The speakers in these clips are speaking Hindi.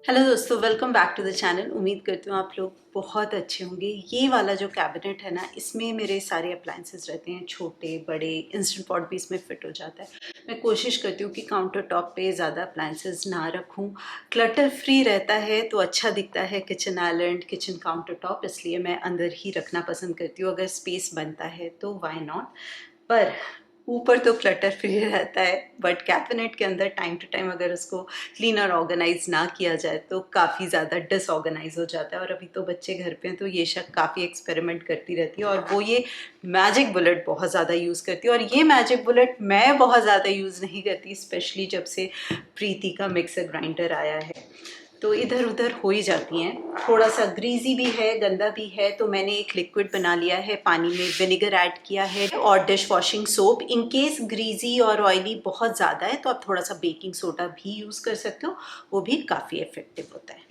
हेलो दोस्तों, welcome back to the channel. उम्मीद करती हूँ आप लोग बहुत अच्छे होंगे। ये वाला जो कैबिनेट है ना, इसमें मेरे सारे अप्लायंसेस रहते हैं, छोटे बड़े। इंस्टेंट पॉट भी इसमें फिट हो जाता है। मैं कोशिश करती हूँ कि काउंटर टॉप पे ज़्यादा अप्लायंसेस ना रखूँ। क्लटर फ्री रहता है तो अच्छा दिखता है kitchen island, kitchen counter top, इसलिए मैं अंदर ही रखना पसंद करती हूँ। अगर स्पेस बनता है तो वाई नॉट। पर ऊपर तो क्लटर फ्री रहता है, बट कैबिनेट के अंदर टाइम टू टाइम अगर उसको क्लीन और ऑर्गेनाइज ना किया जाए तो काफ़ी ज़्यादा डिसऑर्गेनाइज हो जाता है। और अभी तो बच्चे घर पे हैं तो ये शक काफ़ी एक्सपेरिमेंट करती रहती है, और वो ये मैजिक बुलेट बहुत ज़्यादा यूज़ करती है। और ये मैजिक बुलेट मैं बहुत ज़्यादा यूज़ नहीं करती, स्पेशली जब से प्रीति का मिक्सर ग्राइंडर आया है तो इधर उधर हो ही जाती हैं। थोड़ा सा ग्रीजी भी है, गंदा भी है, तो मैंने एक लिक्विड बना लिया है, पानी में विनेगर ऐड किया है और dish washing soap. In case greasy और ऑयली बहुत ज़्यादा है तो आप थोड़ा सा बेकिंग सोडा भी यूज़ कर सकते हो, वो भी काफ़ी इफेक्टिव होता है।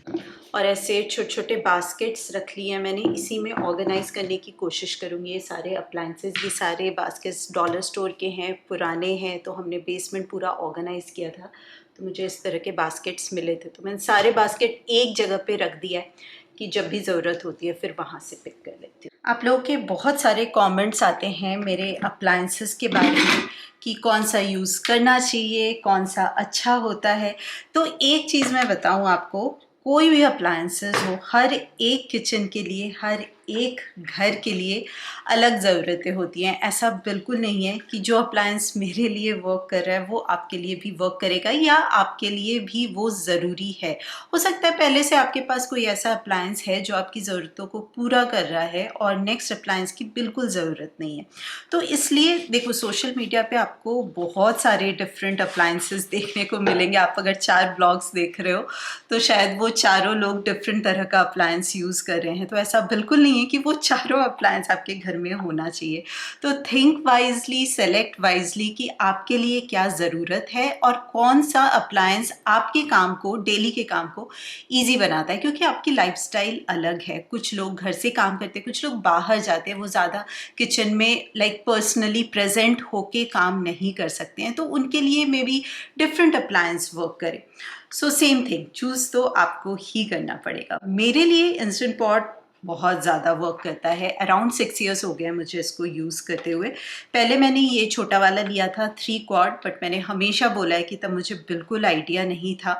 और ऐसे छोटे छोटे बास्केट्स रख लिए हैं मैंने, इसी में ऑर्गेनाइज करने की कोशिश करूँगी। ये सारे अप्लायंसेस, ये सारे बास्केट्स डॉलर स्टोर के हैं, पुराने हैं, तो हमने बेसमेंट पूरा ऑर्गेनाइज किया था तो मुझे इस तरह के बास्केट्स मिले थे, तो मैंने सारे बास्केट एक जगह पे रख दिया है कि जब भी ज़रूरत होती है फिर वहाँ से पिक कर लेती हूँ। आप लोगों के बहुत सारे कमेंट्स आते हैं मेरे अप्लायंसेस के बारे में कि कौन सा यूज़ करना चाहिए, कौन सा अच्छा होता है। तो एक चीज़ मैं बताऊँ आपको, कोई भी अप्लायंसेस हो, हर एक किचन के लिए, हर एक घर के लिए अलग ज़रूरतें होती हैं। ऐसा बिल्कुल नहीं है कि जो अप्लायंस मेरे लिए वर्क कर रहा है वो आपके लिए भी वर्क करेगा या आपके लिए भी वो ज़रूरी है। हो सकता है पहले से आपके पास कोई ऐसा अप्लायंस है जो आपकी ज़रूरतों को पूरा कर रहा है और नेक्स्ट अप्लायंस की बिल्कुल ज़रूरत नहीं है। तो इसलिए देखो, सोशल मीडिया पे आपको बहुत सारे डिफरेंट अप्लायंसेस देखने को मिलेंगे। आप अगर 4 ब्लॉग्स देख रहे हो तो शायद वो चारों लोग डिफरेंट तरह का अप्लायंस यूज़ कर रहे हैं, तो ऐसा बिल्कुल नहीं है कि वो चारों अप्लायंस आपके घर में होना चाहिए। तो थिंक वाइजली, सेलेक्ट वाइजली कि आपके लिए क्या ज़रूरत है और कौन सा अप्लायंस आपके काम को, डेली के काम को ईजी बनाता है। क्योंकि आपकी लाइफस्टाइल अलग है, कुछ लोग घर से काम करते हैं, कुछ लोग बाहर जाते हैं, वो ज़्यादा किचन में पर्सनली प्रेजेंट होके काम नहीं कर सकते हैं, तो उनके लिए may be different appliance work करे। सो सेम थिंग, चूज़ तो आपको ही करना पड़ेगा। मेरे लिए इंस्टेंट पॉट बहुत ज़्यादा वर्क करता है। अराउंड 6 ईयर्स हो गए हैं मुझे इसको यूज़ करते हुए। पहले मैंने ये छोटा वाला लिया था 3 क्वार्ट, बट मैंने हमेशा बोला है कि तब मुझे बिल्कुल आइडिया नहीं था,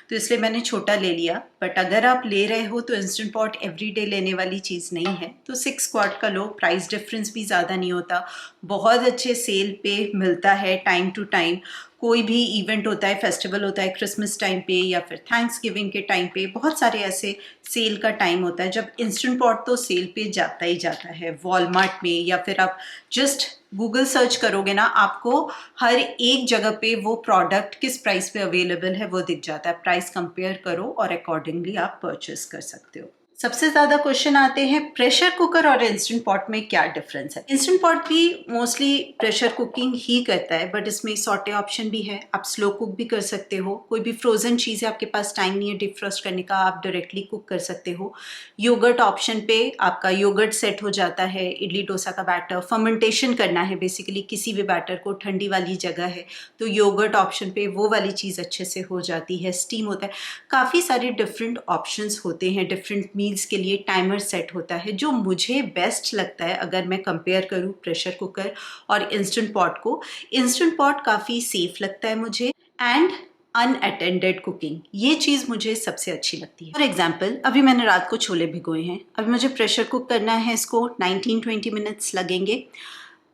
तो इसलिए मैंने छोटा ले लिया। बट अगर आप ले रहे हो तो इंस्टेंट पॉट एवरीडे लेने वाली चीज़ नहीं है, तो 6 क्वार्ट का लो। प्राइस डिफरेंस भी ज़्यादा नहीं होता, बहुत अच्छे सेल पे मिलता है टाइम टू टाइम। कोई भी इवेंट होता है, फेस्टिवल होता है, क्रिसमस टाइम पे या फिर थैंक्स गिविंग के टाइम पे, बहुत सारे ऐसे सेल का टाइम होता है जब इंस्टेंट पॉट तो सेल पे जाता ही जाता है। वॉलमार्ट में या फिर आप जस्ट गूगल सर्च करोगे ना, आपको हर एक जगह पे वो प्रोडक्ट किस प्राइस पे अवेलेबल है वो दिख जाता है। प्राइस कंपेयर करो और अकॉर्डिंगली आप परचेस कर सकते हो। सबसे ज़्यादा क्वेश्चन आते हैं प्रेशर कुकर और इंस्टेंट पॉट में क्या डिफरेंस है। इंस्टेंट पॉट भी मोस्टली प्रेशर कुकिंग ही करता है, बट इसमें सॉटे ऑप्शन भी है, आप स्लो कुक भी कर सकते हो। कोई भी फ्रोजन चीज़ है, आपके पास टाइम नहीं है डिफ्रोस्ट करने का, आप डायरेक्टली कुक कर सकते हो। योगर्ट ऑप्शन पे आपका योगर्ट सेट हो जाता है। इडली डोसा का बैटर फर्मेंटेशन करना है, बेसिकली किसी भी बैटर को, ठंडी वाली जगह है तो योगर्ट ऑप्शन पे वो वाली चीज़ अच्छे से हो जाती है। स्टीम होता है, काफ़ी सारे डिफरेंट ऑप्शंस होते हैं। डिफरेंट मील्स के लिए टाइमर सेट होता है। जो मुझे बेस्ट लगता है अगर मैं कंपेयर करूँ प्रेशर कुकर और इंस्टेंट पॉट को, इंस्टेंट पॉट काफ़ी सेफ लगता है मुझे, एंड अनअटेंडेड कुकिंग, ये चीज़ मुझे सबसे अच्छी लगती है। फॉर एग्जाम्पल, अभी मैंने रात को छोले भिगोए हैं, अभी मुझे प्रेशर कुक करना है, इसको 19-20 मिनट्स लगेंगे।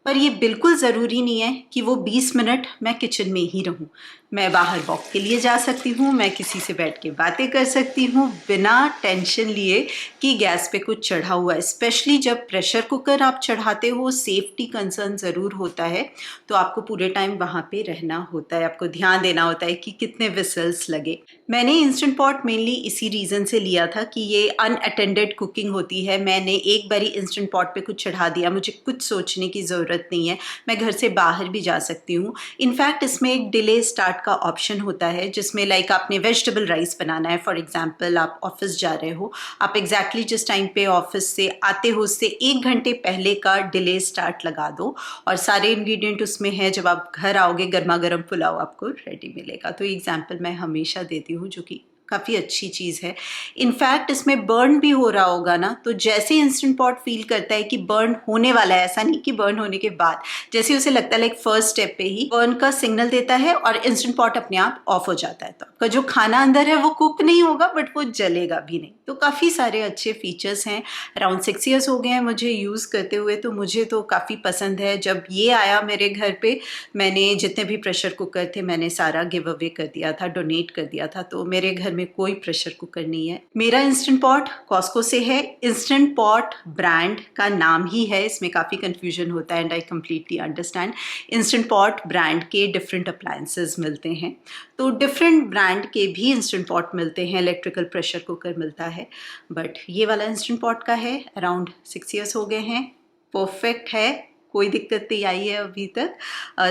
पर ये बिल्कुल ज़रूरी नहीं है कि वो 20 मिनट मैं किचन में ही रहूं। मैं बाहर वॉक के लिए जा सकती हूँ, मैं किसी से बैठ के बातें कर सकती हूँ बिना टेंशन लिए कि गैस पे कुछ चढ़ा हुआ है। स्पेशली जब प्रेशर कुकर आप चढ़ाते हो, सेफ्टी कंसर्न ज़रूर होता है, तो आपको पूरे टाइम वहाँ पे रहना होता है, आपको ध्यान देना होता है कि कितने विसल्स लगे। मैंने इंस्टेंट पॉट मेनली इसी रीज़न से लिया था कि ये अनअटेंडेड कुकिंग होती है। मैंने एक बारी इंस्टेंट पॉट पे कुछ चढ़ा दिया, मुझे कुछ सोचने की ज़रूरत नहीं है, मैं घर से बाहर भी जा सकती हूँ। इनफैक्ट इसमें एक डिले स्टार्ट का ऑप्शन होता है, जिसमें आपने वेजिटेबल राइस बनाना है, फॉर एग्जांपल आप ऑफिस जा रहे हो, आप एग्जैक्टली जिस टाइम पे ऑफिस से आते हो उससे 1 घंटे पहले का डिले स्टार्ट लगा दो और सारे इंग्रेडिएंट उसमें है। जब आप घर आओगे गर्मा गर्म पुलाव आपको रेडी मिलेगा। तो एग्जाम्पल मैं हमेशा देती हूँ जो कि काफ़ी अच्छी चीज़ है। इनफैक्ट इसमें बर्न भी हो रहा होगा ना, तो जैसे इंस्टेंट पॉट फील करता है कि बर्न होने वाला है, ऐसा नहीं कि बर्न होने के बाद, जैसे उसे लगता है लाइक फर्स्ट स्टेप पे ही बर्न का सिग्नल देता है और इंस्टेंट पॉट अपने आप ऑफ हो जाता है। तो आपका जो खाना अंदर है वो कुक नहीं होगा, बट वो जलेगा भी नहीं। तो काफ़ी सारे अच्छे फीचर्स हैं। अराउंड 6 ईयर्स हो गए हैं मुझे यूज़ करते हुए, तो मुझे तो काफ़ी पसंद है। जब ये आया मेरे घर पे, मैंने जितने भी प्रेशर कुकर थे मैंने सारा गिव अवे कर दिया था, डोनेट कर दिया था। तो मेरे घर में कोई प्रेशर कुकर नहीं है। मेरा इंस्टेंट पॉट कॉस्को से है। इंस्टेंट पॉट ब्रांड का नाम ही है, इसमें काफ़ी कंफ्यूजन होता है and I completely understand. Instant pot brand के डिफरेंट अप्लायंसेस मिलते हैं, तो डिफरेंट ब्रांड के भी इंस्टेंट पॉट मिलते हैं, इलेक्ट्रिकल प्रेशर कुकर मिलता है, बट ये वाला इंस्टेंट पॉट का है। अराउंड 6 ईयर्स हो गए हैं, परफेक्ट है, कोई दिक्कत नहीं आई है अभी तक।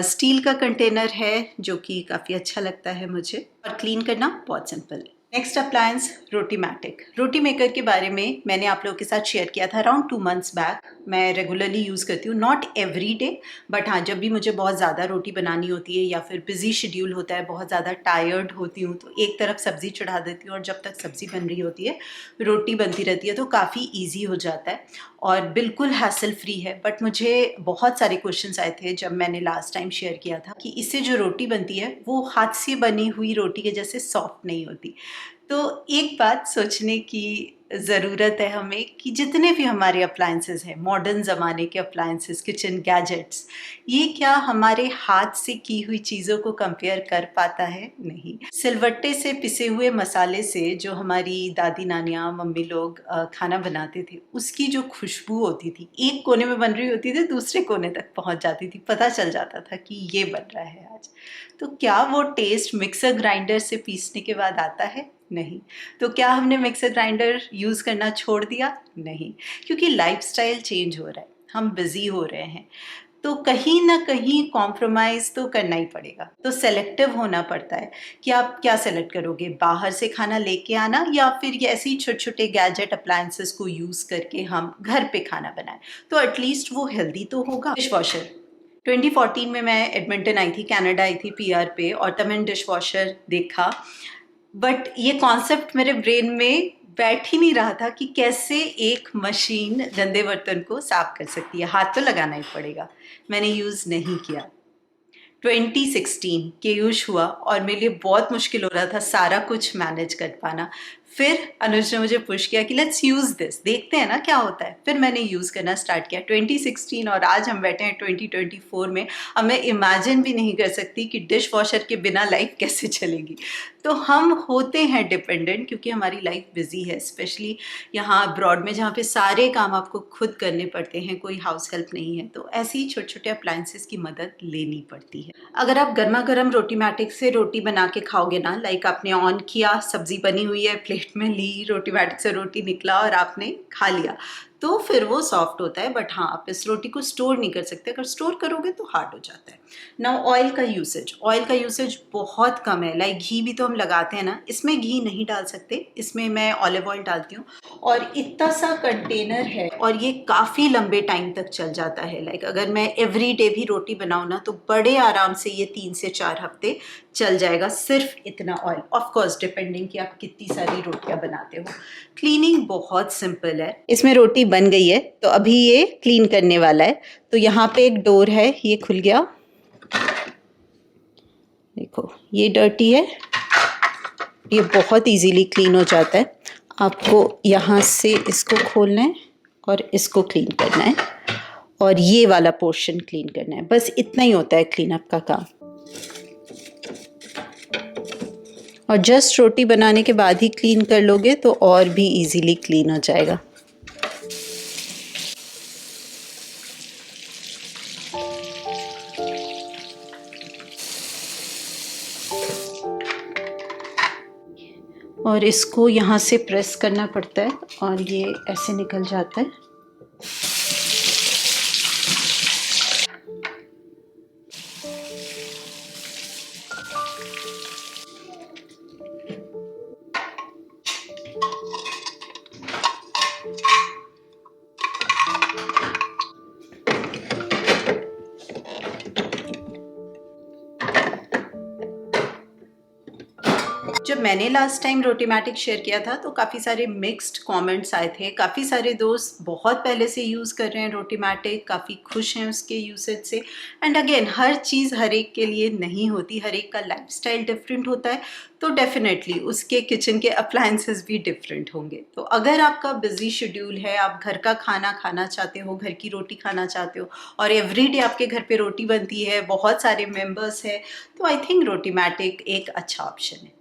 स्टील का कंटेनर है जो कि काफ़ी अच्छा लगता है मुझे, और क्लीन करना बहुत सिंपल है। Next appliance Rotimatic. रोटी मेकर के बारे में मैंने आप लोगों के साथ शेयर किया था अराउंड 2 मंथ्स बैक। मैं रेगुलरली यूज़ करती हूँ, नॉट एवरी डे, बट हाँ जब भी मुझे बहुत ज़्यादा रोटी बनानी होती है या फिर बिजी शेड्यूल होता है, बहुत ज़्यादा टायर्ड होती हूँ, तो एक तरफ सब्ज़ी चढ़ा देती हूँ और जब तक सब्ज़ी बन रही होती है रोटी बनती रहती है, तो काफ़ी ईजी हो जाता है और बिल्कुल हैसल फ्री है। बट मुझे बहुत सारे क्वेश्चंस आए थे जब मैंने लास्ट टाइम शेयर किया था कि इससे जो रोटी बनती है वो हाथ से बनी हुई रोटी के जैसे सॉफ्ट नहीं होती। तो एक बात सोचने की ज़रूरत है हमें कि जितने भी हमारे अप्लायंसेस हैं, मॉडर्न ज़माने के अप्लायंसेस, किचन गैजेट्स, ये क्या हमारे हाथ से की हुई चीज़ों को कंपेयर कर पाता है? नहीं। सिलवट्टे से पिसे हुए मसाले से जो हमारी दादी नानियाँ, मम्मी लोग खाना बनाते थे, उसकी जो खुशबू होती थी, एक कोने में बन रही होती थी, दूसरे कोने तक पहुँच जाती थी, पता चल जाता था कि ये बन रहा है आज। तो क्या वो टेस्ट मिक्सर ग्राइंडर से पीसने के बाद आता है? नहीं। तो क्या हमने मिक्सर ग्राइंडर यूज़ करना छोड़ दिया? नहीं, क्योंकि लाइफस्टाइल चेंज हो रहा है, हम बिज़ी हो रहे हैं, तो कहीं ना कहीं कॉम्प्रोमाइज़ तो करना ही पड़ेगा। तो सेलेक्टिव होना पड़ता है कि आप क्या सेलेक्ट करोगे, बाहर से खाना लेके आना या फिर ये ऐसे ही छोटे छोटे गैजेट अप्लायंसेस को यूज़ करके हम घर पे खाना बनाएं, तो एटलीस्ट वो हेल्दी तो होगा। डिश वॉशर 2014 में मैं एडमिंटन आई थी, कनाडा आई थी पीआर पे, और तब मैंने डिश वॉशर देखा, बट ये कॉन्सेप्ट मेरे ब्रेन में बैठ ही नहीं रहा था कि कैसे एक मशीन गंदे बर्तन को साफ कर सकती है। हाथ तो लगाना ही पड़ेगा। मैंने यूज़ नहीं किया। 2016 केयूश हुआ और मेरे लिए बहुत मुश्किल हो रहा था सारा कुछ मैनेज कर पाना। फिर अनुज ने मुझे पुश किया कि लेट्स यूज़ दिस, देखते हैं ना क्या होता है। फिर मैंने यूज़ करना स्टार्ट किया 2016, और आज हम बैठे हैं 2024 में। अब मैं इमेजिन भी नहीं कर सकती कि डिश वॉशर के बिना लाइफ कैसे चलेगी। तो हम होते हैं डिपेंडेंट, क्योंकि हमारी लाइफ बिजी है, स्पेशली यहाँ अब्रॉड में जहाँ पे सारे काम आपको खुद करने पड़ते हैं, कोई हाउस हेल्प नहीं है, तो ऐसे ही छोटे छोटे अप्लायंसेस की मदद लेनी पड़ती है। अगर आप गर्मा गर्म रोटीमैटिक से रोटी बना के खाओगे ना, लाइक आपने ऑन किया, सब्जी बनी हुई है, प्लेट में ली, रोटीमैटिक से रोटी निकला और आपने खा लिया, तो फिर वो सॉफ्ट होता है। बट हाँ, आप इस रोटी को स्टोर नहीं कर सकते, अगर स्टोर करोगे तो हार्ड हो जाता है। ना ऑयल का यूसेज बहुत कम है। लाइक घी भी तो हम लगाते हैं ना, इसमें घी नहीं डाल सकते, इसमें मैं ऑलिव ऑयल डालती हूँ। और इतना सा कंटेनर है और ये काफ़ी लंबे टाइम तक चल जाता है। लाइक अगर मैं एवरी डे भी रोटी बनाऊँ ना, तो बड़े आराम से ये 3 से 4 हफ्ते चल जाएगा, सिर्फ इतना ऑयल। ऑफ कोर्स डिपेंडिंग कि आप कितनी सारी रोटियां बनाते हो। क्लीनिंग बहुत सिंपल है। इसमें रोटी बन गई है तो अभी ये क्लीन करने वाला है। तो यहाँ पे एक डोर है, ये खुल गया, देखो ये डर्टी है, ये बहुत इजीली क्लीन हो जाता है। आपको यहाँ से इसको खोलना है और इसको क्लीन करना है, और ये वाला पोर्शन क्लीन करना है। बस इतना ही होता है क्लीन अप का काम। और जस्ट रोटी बनाने के बाद ही क्लीन कर लोगे तो और भी इजीली क्लीन हो जाएगा। और इसको यहाँ से प्रेस करना पड़ता है और ये ऐसे निकल जाता है। जब मैंने लास्ट टाइम रोटीमैटिक शेयर किया था तो काफ़ी सारे मिक्स्ड कमेंट्स आए थे। काफ़ी सारे दोस्त बहुत पहले से यूज़ कर रहे हैं रोटीमैटिक, काफ़ी खुश हैं उसके यूसेज से। एंड अगेन हर चीज़ हर एक के लिए नहीं होती, हर एक का लाइफस्टाइल डिफरेंट होता है, तो डेफिनेटली उसके किचन के अप्लायंसेस भी डिफरेंट होंगे। तो अगर आपका बिजी शेड्यूल है, आप घर का खाना खाना चाहते हो, घर की रोटी खाना चाहते हो और एवरीडे आपके घर पे रोटी बनती है, बहुत सारे मेंबर्स हैं, तो आई थिंक रोटीमैटिक एक अच्छा ऑप्शन है।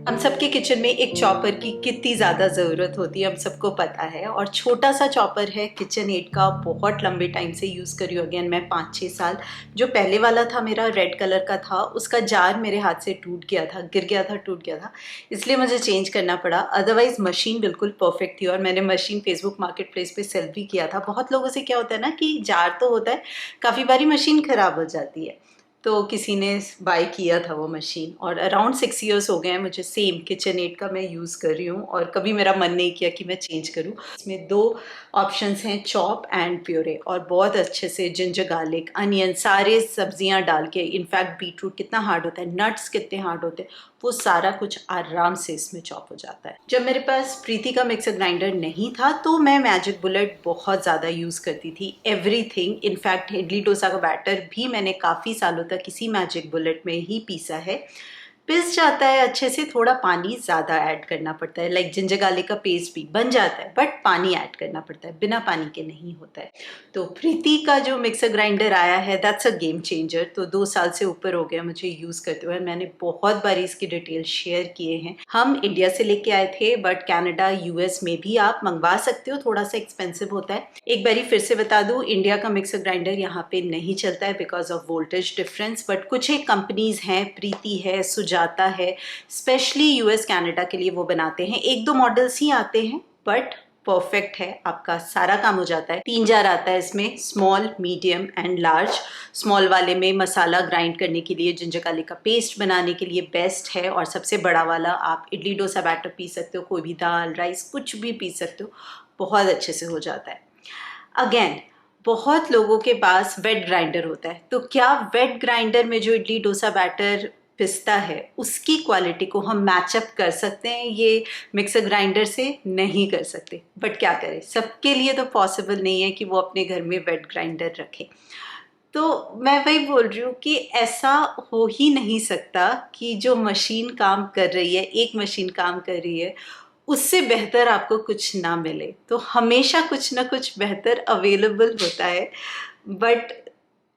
हम सबके किचन में एक चॉपर की कितनी ज़्यादा ज़रूरत होती है हम सबको पता है, और छोटा सा चॉपर है किचन एड का, बहुत लंबे टाइम से यूज़ कर रही हूँ। अगेन मैं 5-6 साल, जो पहले वाला था मेरा रेड कलर का था, उसका जार मेरे हाथ से टूट गया था, गिर गया था, टूट गया था, इसलिए मुझे चेंज करना पड़ा। अदरवाइज़ मशीन बिल्कुल परफेक्ट थी और मैंने मशीन फेसबुक मार्केट प्लेस पर सेल भी किया था। बहुत लोगों से क्या होता है ना कि जार तो होता है, काफ़ी बारी मशीन ख़राब हो जाती है, तो किसी ने बाय किया था वो मशीन और अराउंड 6 इयर्स हो गए हैं मुझे सेम किचन एड का मैं यूज़ कर रही हूँ और कभी मेरा मन नहीं किया कि मैं चेंज करूँ। इसमें 2 ऑप्शंस हैं, चॉप एंड प्योरे, और बहुत अच्छे से जिंजर गार्लिक अनियन सारे सब्जियां डाल के, इनफैक्ट बीटरूट कितना हार्ड होता है, नट्स कितने हार्ड होते हैं, वो सारा कुछ आराम से इसमें चॉप हो जाता है। जब मेरे पास प्रीति का मिक्सर ग्राइंडर नहीं था तो मैं मैजिक बुलेट बहुत ज़्यादा यूज़ करती थी, एवरीथिंग। इनफैक्ट इडली डोसा का बैटर भी मैंने काफ़ी सालों तक इसी मैजिक बुलेट में ही पीसा है। पिस जाता है अच्छे से, थोड़ा पानी ज़्यादा ऐड करना पड़ता है, लाइक जिंजर गार्लिक का पेस्ट भी बन जाता है बट पानी ऐड करना पड़ता है, बिना पानी के नहीं होता है। तो प्रीति का जो मिक्सर ग्राइंडर आया है दैट्स अ गेम चेंजर। तो 2 साल से ऊपर हो गया मुझे यूज़ करते हुए, मैंने बहुत बार इसकी डिटेल शेयर किए हैं। हम इंडिया से लेके आए थे बट कनाडा यूएस में भी आप मंगवा सकते हो, थोड़ा सा एक्सपेंसिव होता है। एक बारी फिर से बता दूं, इंडिया का मिक्सर ग्राइंडर यहाँ पे नहीं चलता है because of voltage difference, but कुछ एक कंपनीज हैं, प्रीति है, सुजाता है, स्पेशली यूएस कनाडा के लिए वो बनाते हैं। 1-2 मॉडल्स ही आते हैं बट परफेक्ट है, आपका सारा काम हो जाता है। 3 जार आता है इसमें, small, medium and large. Small वाले में मसाला ग्राइंड करने के लिए, जिंजर गार्लिक का पेस्ट बनाने के लिए बेस्ट है, और सबसे बड़ा वाला आप इडली डोसा बैटर पी सकते हो, कोई भी दाल राइस कुछ भी पी सकते हो, बहुत अच्छे से हो जाता है। अगेन बहुत लोगों के पास वेट ग्राइंडर होता है, तो क्या वेट ग्राइंडर में जो इडली डोसा बैटर पिसता है उसकी क्वालिटी को हम मैचअप कर सकते हैं ये मिक्सर ग्राइंडर से? नहीं कर सकते, बट क्या करें, सबके लिए तो पॉसिबल नहीं है कि वो अपने घर में वेट ग्राइंडर रखें। तो मैं वही बोल रही हूँ कि ऐसा हो ही नहीं सकता कि जो मशीन काम कर रही है, एक मशीन काम कर रही है, उससे बेहतर आपको कुछ ना मिले। तो हमेशा कुछ ना कुछ बेहतर अवेलेबल होता है, बट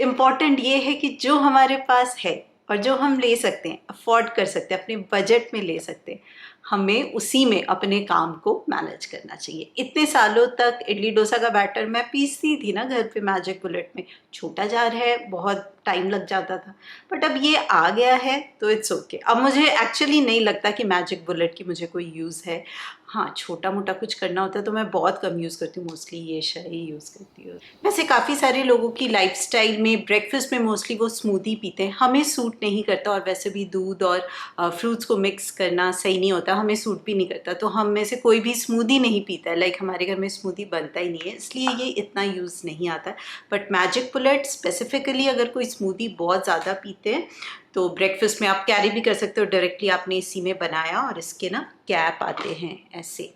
इम्पॉर्टेंट ये है कि जो हमारे पास है और जो हम ले सकते हैं, अफोर्ड कर सकते हैं, अपने बजट में ले सकते हैं, हमें उसी में अपने काम को मैनेज करना चाहिए। इतने सालों तक इडली डोसा का बैटर मैं पीसती थी ना घर पे मैजिक बुलेट में, छोटा जार है, बहुत टाइम लग जाता था, बट अब ये आ गया है तो इट्स ओके। अब मुझे एक्चुअली नहीं लगता कि मैजिक बुलेट की मुझे कोई यूज़ है। हाँ, छोटा मोटा कुछ करना होता है तो मैं बहुत कम यूज़ करती हूँ, मोस्टली ये शाही यूज़ करती हूँ। वैसे काफ़ी सारे लोगों की लाइफस्टाइल में ब्रेकफास्ट में मोस्टली वो स्मूदी पीते हैं, हमें सूट नहीं करता, और वैसे भी दूध और फ्रूट्स को मिक्स करना सही नहीं होता, हमें सूट भी नहीं करता, तो हम में से कोई भी स्मूदी नहीं पीता है, लाइक हमारे घर में स्मूदी बनता ही नहीं है, इसलिए ये इतना यूज़ नहीं आता है। बट मैजिक बुलेट स्पेसिफिकली अगर कोई स्मूदी बहुत ज़्यादा पीते हैं तो ब्रेकफास्ट में आप कैरी भी कर सकते हो डायरेक्टली, आपने इसी में बनाया, और इसके ना कैप आते हैं ऐसे,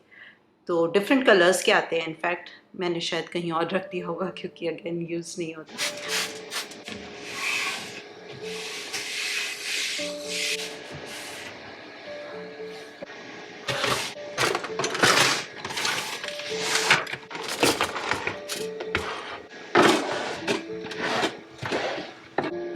तो डिफरेंट कलर्स के आते हैं। इनफैक्ट मैंने शायद कहीं और रख दिया होगा क्योंकि अगेन यूज़ नहीं होता।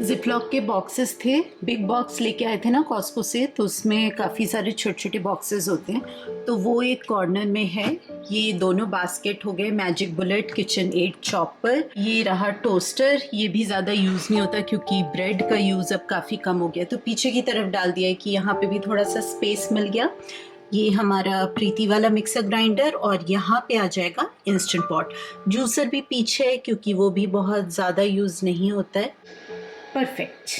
जिपलॉक के बॉक्सेस थे, बिग बॉक्स लेके आए थे ना कॉस्को से, तो उसमें काफ़ी सारे छोटे छोटे बॉक्सेस होते हैं, तो वो एक कॉर्नर में है। ये दोनों बास्केट हो गए, Magic Bullet, KitchenAid chopper, ये रहा टोस्टर, ये भी ज़्यादा यूज़ नहीं होता क्योंकि ब्रेड का यूज़ अब काफ़ी कम हो गया, तो पीछे की तरफ डाल दिया है कि यहाँ पे भी थोड़ा सा स्पेस मिल गया। ये हमारा प्रीति वाला मिक्सर ग्राइंडर, और यहाँ पे आ जाएगा इंस्टेंट पॉट। जूसर भी पीछे है क्योंकि वो भी बहुत ज़्यादा यूज़ नहीं होता है। परफेक्ट।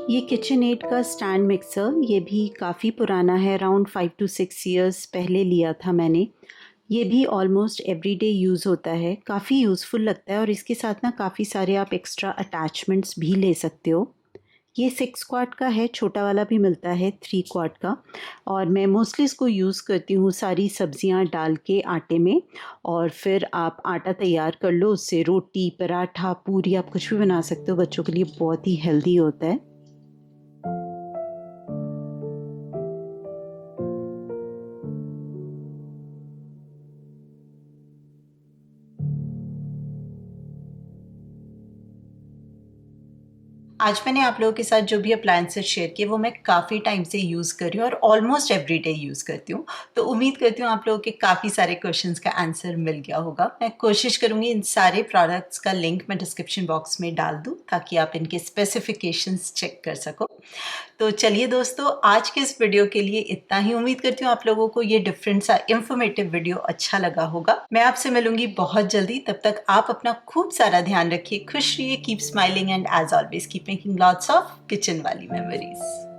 ये किचन एड का स्टैंड मिक्सर, ये भी काफ़ी पुराना है, अराउंड 5 to 6 इयर्स पहले लिया था मैंने। ये भी ऑलमोस्ट एवरीडे यूज़ होता है, काफ़ी यूज़फुल लगता है और इसके साथ ना काफ़ी सारे आप एक्स्ट्रा अटैचमेंट्स भी ले सकते हो। ये 6 क्वार्ट का है, छोटा वाला भी मिलता है 3 क्वार्ट का, और मैं मोस्टली इसको यूज़ करती हूँ सारी सब्जियाँ डाल के आटे में, और फिर आप आटा तैयार कर लो, उससे रोटी, पराठा, पूरी आप कुछ भी बना सकते हो। बच्चों के लिए बहुत ही हेल्दी होता है। आज मैंने आप लोगों के साथ जो भी अप्लायंसेस शेयर किए वो मैं काफ़ी टाइम से यूज़ कर रही हूँ और ऑलमोस्ट एवरीडे यूज़ करती हूँ। तो उम्मीद करती हूँ आप लोगों के काफ़ी सारे क्वेश्चंस का आंसर मिल गया होगा। मैं कोशिश करूँगी इन सारे प्रोडक्ट्स का लिंक मैं डिस्क्रिप्शन बॉक्स में डाल दूँ ताकि आप इनके स्पेसिफिकेशंस चेक कर सको। तो चलिए दोस्तों, आज के इस वीडियो के लिए इतना ही। उम्मीद करती हूँ आप लोगों को ये डिफरेंट सा इंफॉर्मेटिव वीडियो अच्छा लगा होगा। मैं आपसे मिलूंगी बहुत जल्दी, तब तक आप अपना खूब सारा ध्यान रखिए, खुश रहिए, keep smiling and as always keep making lots of kitchen वाली मेमोरीज।